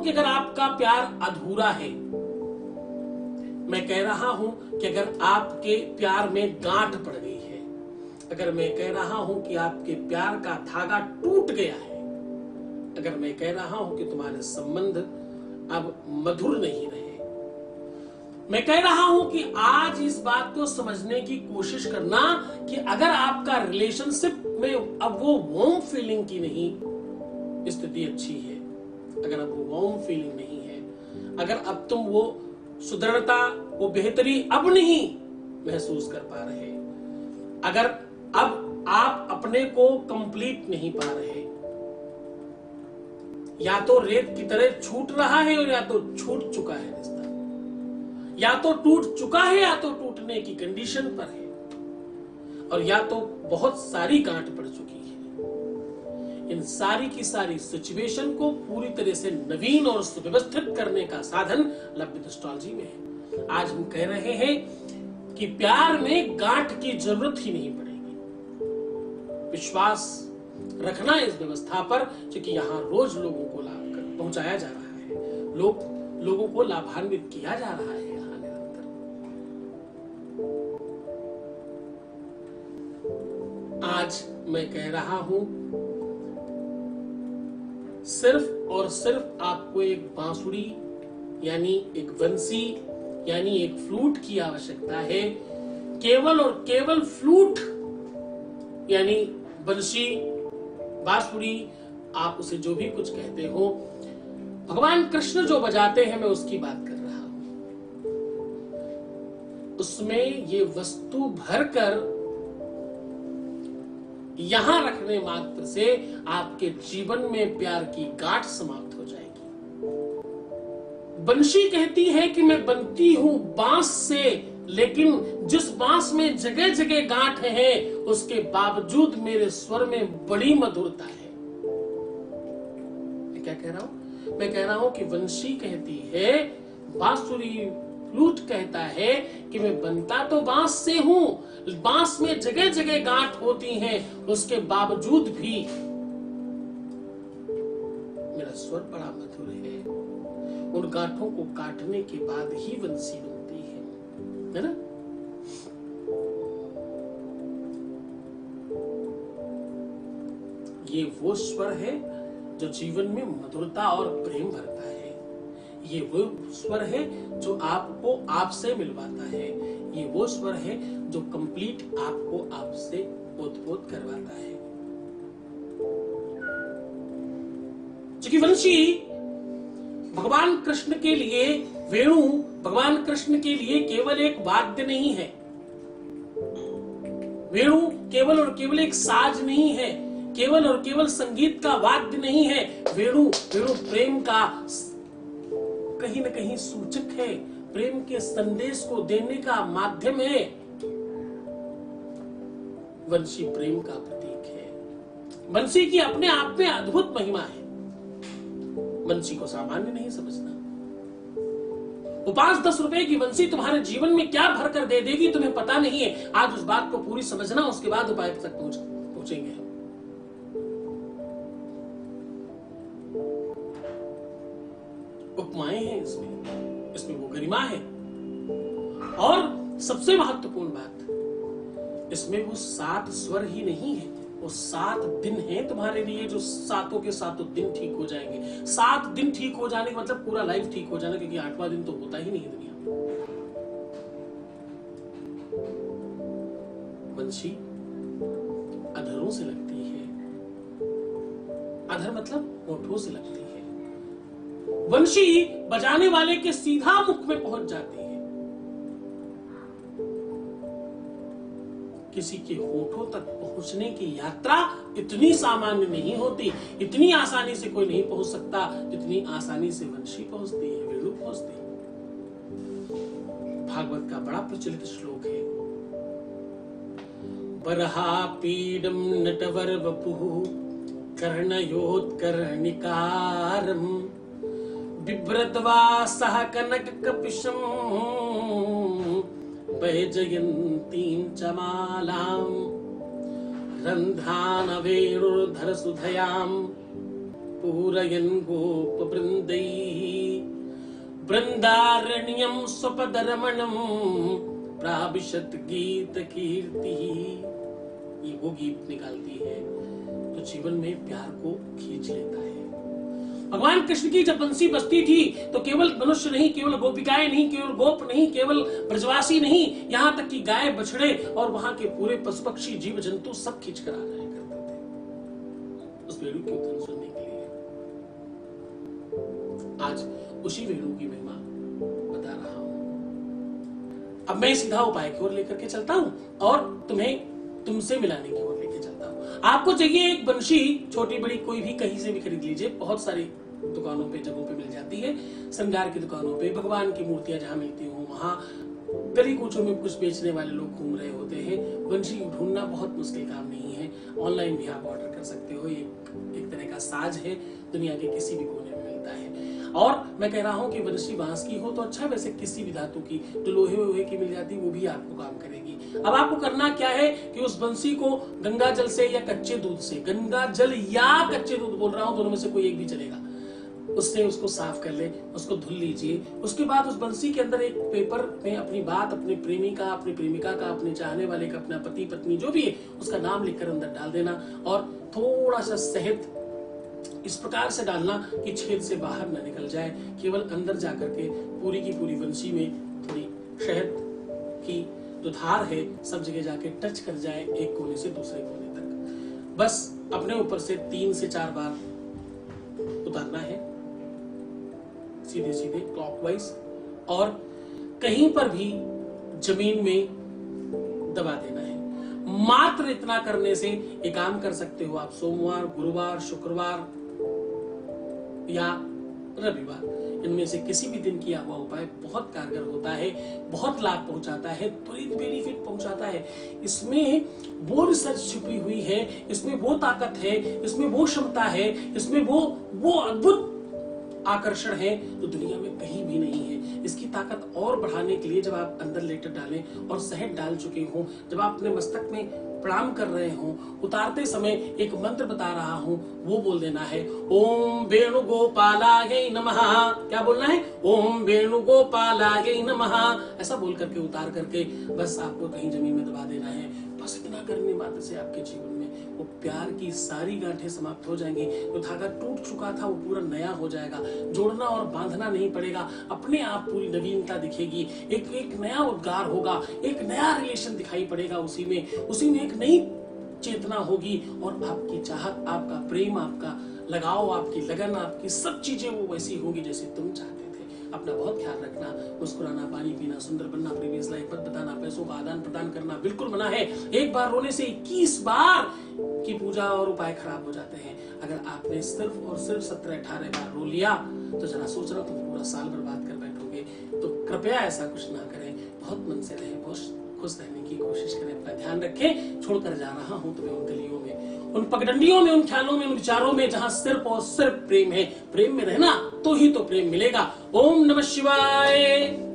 कि अगर आपका प्यार अधूरा है, मैं कह रहा हूं कि अगर आपके प्यार में गांठ पड़ गई है, अगर मैं कह रहा हूं कि आपके प्यार का धागा टूट गया है, अगर मैं कह रहा हूं कि तुम्हारे संबंध अब मधुर नहीं रहे, मैं कह रहा हूं कि आज इस बात को समझने की कोशिश करना कि अगर आपका रिलेशनशिप में अब वो वार्म फीलिंग की नहीं स्थिति अच्छी है, अगर अब वो वार्म फीलिंग नहीं है, अगर अब तुम वो सुदृढ़ता, वो बेहतरी अब नहीं महसूस कर पा रहे, अगर अब आप अपने को कंप्लीट नहीं पा रहे, या तो रेत की तरह छूट रहा है और या तो छूट चुका है रिश्ता, या तो टूट चुका है या तो टूटने की कंडीशन पर है, और या तो बहुत सारी गांठ पड़ चुकी है। इन सारी की सारी सिचुएशन को पूरी तरह से नवीन और सुव्यवस्थित करने का साधन लवविद एस्ट्रोलॉजी में है। आज हम कह रहे हैं कि प्यार में गांठ की जरूरत ही नहीं पड़ेगी। विश्वास रखना इस व्यवस्था पर, क्योंकि यहाँ रोज लोगों को लाभ पहुंचाया जा रहा है, लोगों को लाभान्वित किया जा रहा है। यहाँ निरंतर आज मैं कह रहा हूं, सिर्फ और सिर्फ आपको एक बांसुरी यानी एक बंसी यानी एक फ्लूट की आवश्यकता है। केवल और केवल फ्लूट यानी बंसी, बांसुरी, आप उसे जो भी कुछ कहते हो, भगवान कृष्ण जो बजाते हैं, मैं उसकी बात कर रहा हूं। उसमें ये वस्तु भरकर यहां रखने मात्र से आपके जीवन में प्यार की गांठ समाप्त हो जाएगी। बंशी कहती है कि मैं बनती हूं बांस से, लेकिन जिस बांस में जगह जगह गांठ है, उसके बावजूद मेरे स्वर में बड़ी मधुरता है। मैं क्या कह रहा हूं? मैं कह रहा हूं कि बंशी कहती है, बांसुरी, फ्लूट कहता है कि मैं बनता तो बांस से हूं, बांस में जगह जगह गांठ होती हैं, उसके बावजूद भी मेरा स्वर बड़ा मधुर है। उन गांठों को काटने के बाद ही बंसी बनती है ना? ये वो स्वर है जो जीवन में मधुरता और प्रेम भरता है। ये वो स्वर है जो आपको आपसे मिलवाता है। ये वो स्वर है जो कंप्लीट आपको आपसे ओत-पोत करवाता है। क्योंकि वंशी भगवान कृष्ण के लिए, वेणु भगवान कृष्ण के लिए केवल एक वाद्य नहीं है। वेणु केवल और केवल एक साज नहीं है, केवल और केवल संगीत का वाद्य नहीं है। वेणु प्रेम का कहीं न कहीं सूचक है, प्रेम के संदेश को देने का माध्यम है। वंशी प्रेम का प्रतीक है। वंशी की अपने आप में अद्भुत महिमा है। वंशी को सामान्य नहीं समझना। वो 5-10 रुपए की वंशी तुम्हारे जीवन में क्या भर कर दे देगी तुम्हें पता नहीं है। आज उस बात को पूरी समझना, उसके बाद उपाय तक पहुंचेंगे हम। उपमाएं हैं इसमें वो गरिमा है। और सबसे महत्वपूर्ण बात, इसमें वो 7 स्वर ही नहीं है, वो 7 दिन है तुम्हारे लिए, जो सातों के सातों दिन ठीक हो जाएंगे। 7 दिन ठीक हो जाने का मतलब पूरा लाइफ ठीक हो जाना, क्योंकि 8वां दिन तो होता ही नहीं है दुनिया में। वंशी अधरों से लगती है। अधर मतलब होठों से लगती है। वंशी बजाने वाले के सीधा मुख में पहुंच जाती है। किसी के होठों तक पहुंचने की यात्रा इतनी सामान्य नहीं होती, इतनी आसानी से कोई नहीं पहुंच सकता जितनी आसानी से वंशी पहुंचती है, वेणु पहुंचती है। भागवत का बड़ा प्रचलित श्लोक है, बरहा पीडम नटवर वपुः कर्णयोत्कर्णिकारम् बिभ्रद्वा सह कनक कपिशं वैजयन्तीं च मालां रन्ध्रान वेणुर्धर सुधयां पूरयन् गोपवृन्दैः वृन्दारण्यं स्वपदरमणं प्राविशत् गीतकीर्तिः। ये वो गीत निकालती है तो जीवन में प्यार को खींच लेता है। भगवान कृष्ण की जब बंसी बजती थी तो केवल मनुष्य नहीं, केवल गोपिकाएं नहीं, केवल गोप नहीं, केवल ब्रजवासी नहीं, यहाँ तक कि गाय बछड़े और वहां के पूरे पशु पक्षी जीव जंतु सब खींच कर आ जाया करते थे उस वेणु की धुन सुनने के लिए। आज उसी वेणु की महिमा बता रहा हूं। अब मैं सीधा उपाय की ओर लेकर के चलता हूं और तुम्हें तुमसे मिलाने की ओर लेकर चलता हूं। आपको चाहिए एक बंशी, छोटी बड़ी कोई भी कहीं से भी खरीद लीजिए, बहुत सारी दुकानों पे जगहों पे मिल जाती है। श्रृंगार की दुकानों पे, भगवान की मूर्तियां जहां मिलती हो वहां गली कूचों में कुछ बेचने वाले लोग घूम रहे होते हैं। बंशी ढूंढना बहुत मुश्किल काम नहीं है, ऑनलाइन भी आप ऑर्डर कर सकते हो। एक तरह का साज है, दुनिया के किसी भी कोने में मिलता है। और मैं कह रहा हूं कि बंशी बांस की हो तो अच्छा, वैसे किसी भी धातु की जो लोहे की मिल जाती है वो भी आपको काम करेगी। अब आपको करना क्या है कि उस बंसी को गंगा जल से या कच्चे दूध से, गंगा जल या कच्चे दूध बोल रहा हूं, दोनों में से कोई एक भी चलेगा, उससे उसको साफ कर ले, उसको धुल लीजिए। उसके बाद उस बंसी के अंदर एक पेपर में अपनी बात, अपने प्रेमी का, अपनी प्रेमिका का, अपने चाहने वाले का, अपना पति पत्नी जो भी है उसका नाम लिखकर अंदर डाल देना और थोड़ा सा शहद इस प्रकार से डालना कि छेद से बाहर न निकल जाए, केवल अंदर जाकर के पूरी की पूरी बंसी में थोड़ी शहद की जो धार है सब जगह जाके टच कर जाए, एक कोने से दूसरे कोने तक। बस अपने ऊपर से 3 से 4 बार उतारना है, सीधे सीधे क्लॉकवाइज, और कहीं पर भी जमीन में दबा देना है। मात्र इतना करने से एक काम कर सकते हो आप, सोमवार, गुरुवार, शुक्रवार या रविवार, इनमें से किसी भी दिन किया हुआ उपाय बहुत कारगर होता है, बहुत लाभ पहुंचाता है, त्वरित बेनिफिट पहुंचाता है। इसमें वो रिसर्च छुपी हुई है, इसमें वो ताकत है, इसमें वो क्षमता है, इसमें वो अद्भुत आकर्षण है जो दुनिया में कहीं भी नहीं है। इसकी ताकत और बढ़ाने के लिए जब आप अंदर लेटर डालें और शहद डाल चुके हो, जब आप अपने मस्तक में प्रणाम कर रहे हो, उतारते समय एक मंत्र बता रहा हूं, वो बोल देना है, ओम वेणुगोपालाय नमः। क्या बोलना है? ओम वेणुगोपालाय नमः। ऐसा बोल करके उतार करके बस आपको कहीं जमीन में दबा देना है। बस इतना करने मात्र से आपके जीवन में वो प्यार की सारी गांठें समाप्त हो जाएंगी। जो धागा टूट चुका था वो पूरा नया हो जाएगा, जोड़ना और बांधना नहीं पड़ेगा, अपने आप पूरी नवीनता दिखेगी, एक नया उद्गार होगा, एक नया रिलेशन दिखाई पड़ेगा, उसी में एक नई चेतना होगी और आपकी चाहत, आपका प्रेम, आपका लगाव, आपकी लगन, आपकी सब चीजें वो वैसी होगी जैसे तुम चाहते थे। अपना बहुत ख्याल रखना, मुस्कुराना, पानी पीना, सुंदर बनना, प्रीवियस लाइफ मत बताना, पैसों का आदान प्रदान करना बिल्कुल मना है। एक बार रोने से 21 बार की पूजा और उपाय खराब हो जाते हैं। अगर आपने सिर्फ और सिर्फ 17-18 बार रो लिया तो जरा सोचना तुम पूरा साल बर्बाद कर बैठोगे। तो कृपया ऐसा कुछ ना करें, बहुत मन से रहें, बहुत खुश रहने की कोशिश करें, अपना ध्यान रखें। छोड़कर जा रहा हूं तुम्हें उन गलियों में, उन पगडंडियों में, उन ख्यालों में, उन विचारों में जहां सिर्फ और सिर्फ प्रेम है। प्रेम में रहना तो ही तो प्रेम मिलेगा। ओम नमः शिवाय।